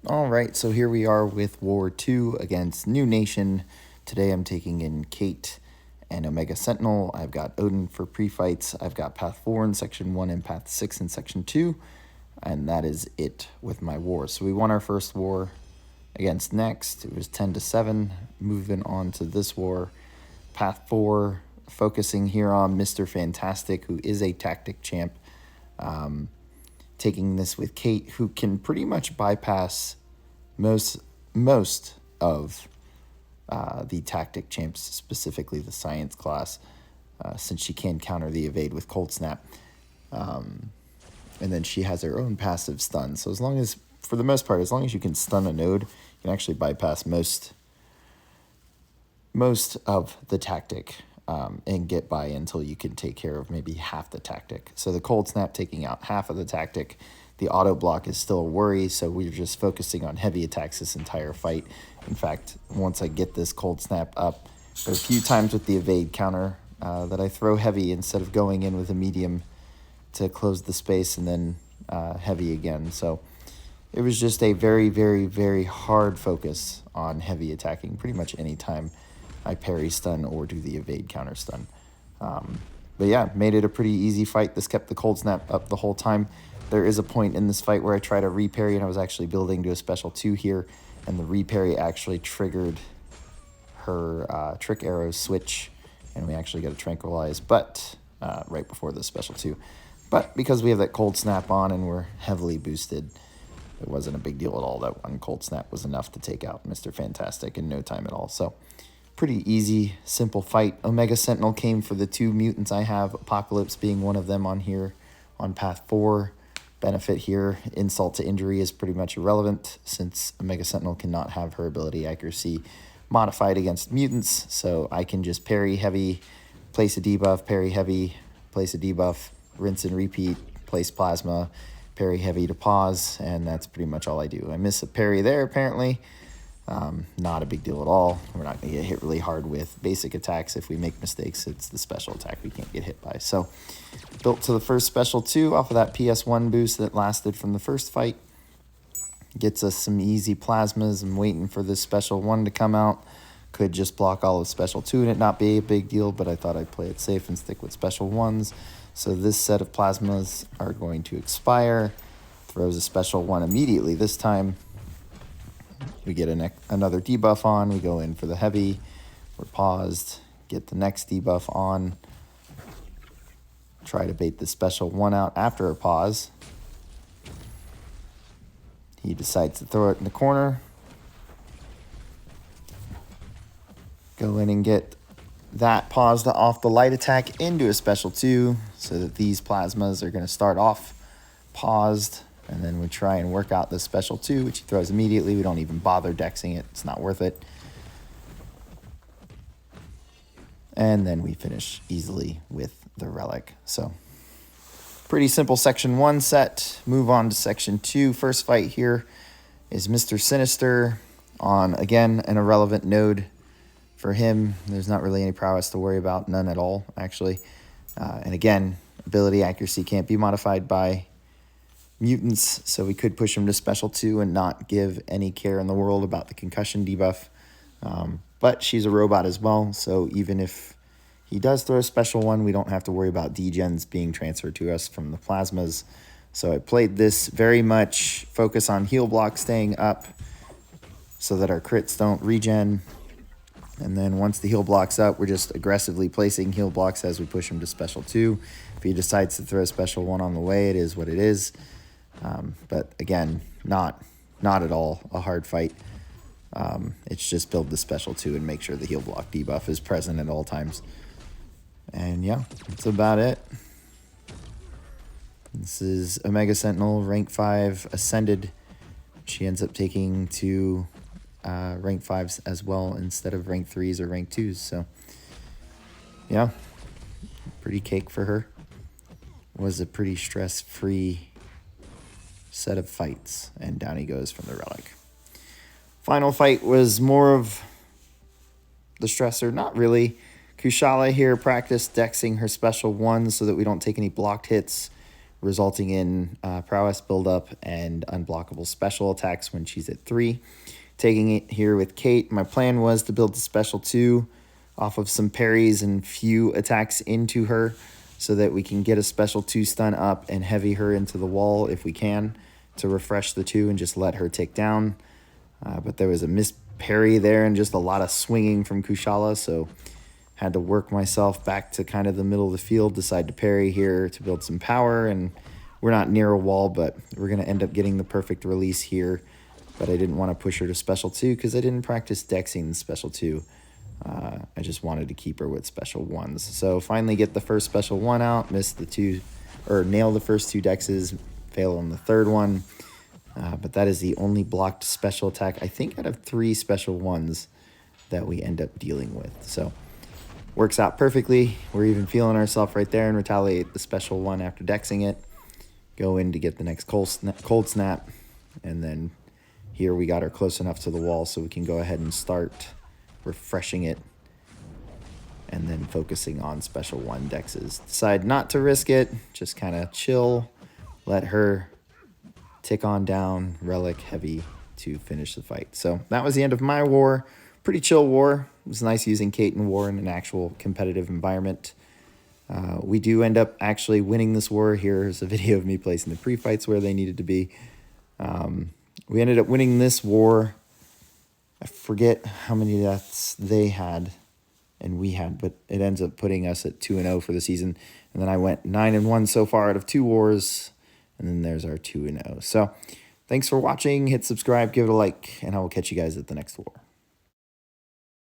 All right, so here we are with War 2 against New Nation. Today I'm taking in Kate and Omega Sentinel. I've got Odin for pre-fights. I've got Path 4 in Section 1 and Path 6 in Section 2. And that is it with my war. So we won our first war against Next. It was 10-7. Moving on to this war. Path 4, focusing here on Mr. Fantastic, who is a tactic champ. Taking this with Kate, who can pretty much bypass most of the tactic champs, specifically the science class, since she can counter the evade with Cold Snap. And then she has her own passive stun. So as long as, for the most part, as long as you can stun a node, you can actually bypass most of the tactic and get by until you can take care of maybe half the tactic. So the Cold Snap taking out half of the tactic. The auto block is still a worry, so we're just focusing on heavy attacks this entire fight. In fact, once I get this Cold Snap up, there are a few times with the evade counter that I throw heavy instead of going in with a medium to close the space and then heavy again. So it was just a very, very, very hard focus on heavy attacking pretty much any time I parry stun or do the evade counter stun. But yeah, made it a pretty easy fight. This kept the Cold Snap up the whole time. There is a point in this fight where I try to reparry, and I was actually building to a special 2 here, and the reparry actually triggered her trick arrow switch, and we actually got a tranquilize, but right before the special 2. But because we have that Cold Snap on and we're heavily boosted, it wasn't a big deal at all. That one Cold Snap was enough to take out Mr. Fantastic in no time at all. So pretty easy, simple fight. Omega Sentinel came for the 2 mutants I have, Apocalypse being one of them on here on Path 4. Benefit here, insult to injury is pretty much irrelevant since Omega Sentinel cannot have her ability accuracy modified against mutants, so I can just parry heavy, place a debuff, parry heavy, place a debuff, rinse and repeat, place plasma, parry heavy to pause, and that's pretty much all I do. I miss a parry there apparently. Not a big deal at all. We're not going to get hit really hard with basic attacks. If we make mistakes, it's the special attack we can't get hit by. So built to the first special 2 off of that PS1 boost that lasted from the first fight. Gets us some easy plasmas. I'm waiting for this special 1 to come out. Could just block all of special 2 and it not be a big deal, but I thought I'd play it safe and stick with special 1s. So this set of plasmas are going to expire. Throws a special 1 immediately this time. We get another debuff on. We go in for the heavy. We're paused. Get the next debuff on. Try to bait the special 1 out after a pause. He decides to throw it in the corner. Go in and get that paused off the light attack into a special 2 so that these plasmas are going to start off paused. And then we try and work out the special 2, which he throws immediately. We don't even bother dexing it. It's not worth it. And then we finish easily with the relic. So pretty simple Section 1 set. Move on to Section 2. First fight here is Mr. Sinister on, again, an irrelevant node for him. There's not really any prowess to worry about. None at all, actually. And again, ability accuracy can't be modified by mutants, so we could push him to special 2 and not give any care in the world about the concussion debuff. But she's a robot as well, so even if he does throw a special 1, we don't have to worry about degens being transferred to us from the plasmas. So I played this very much focus on heal block staying up so that our crits don't regen. And then once the heal block's up, we're just aggressively placing heal blocks as we push him to special 2. If he decides to throw a special 1 on the way, it is what it is. But again, not at all a hard fight. It's just build the special 2 and make sure the heal block debuff is present at all times. And yeah, that's about it. This is Omega Sentinel, rank 5, ascended. She ends up taking 2 rank 5s as well instead of rank 3s or rank 2s. So yeah, pretty cake for her. Was a pretty stress-free set of fights, and down he goes from the relic. Final fight was more of the stressor. Not really. Kushala here practiced dexing her special 1 so that we don't take any blocked hits resulting in prowess buildup and unblockable special attacks when she's at 3. Taking it here with Kate, my plan was to build the special 2 off of some parries and few attacks into her so that we can get a special 2 stun up and heavy her into the wall if we can to refresh the 2 and just let her take down. But there was a missed parry there and just a lot of swinging from Kushala, so had to work myself back to kind of the middle of the field, decide to parry here to build some power, and we're not near a wall, but we're going to end up getting the perfect release here. But I didn't want to push her to special 2 because I didn't practice dexing special 2. I just wanted to keep her with special 1s. So finally get the first special 1 out, miss the 2, or nail the first 2 dexes, fail on the third one. But that is the only blocked special attack, I think, out of 3 special 1s that we end up dealing with. So works out perfectly. We're even feeling ourselves right there and retaliate the special 1 after dexing it. Go in to get the next cold snap. And then here we got her close enough to the wall so we can go ahead and start refreshing it. And then focusing on special 1 dexes. Decide not to risk it. Just kind of chill. Let her tick on down, relic heavy to finish the fight. So that was the end of my war. Pretty chill war. It was nice using Kate in war in an actual competitive environment. We do end up actually winning this war. Here's a video of me placing the pre-fights where they needed to be. We ended up winning this war. I forget how many deaths they had and we had, but it ends up putting us at 2-0 for the season. And then I went 9-1 so far out of 2 wars. And then there's our 2-0. So thanks for watching. Hit subscribe, give it a like, and I will catch you guys at the next war.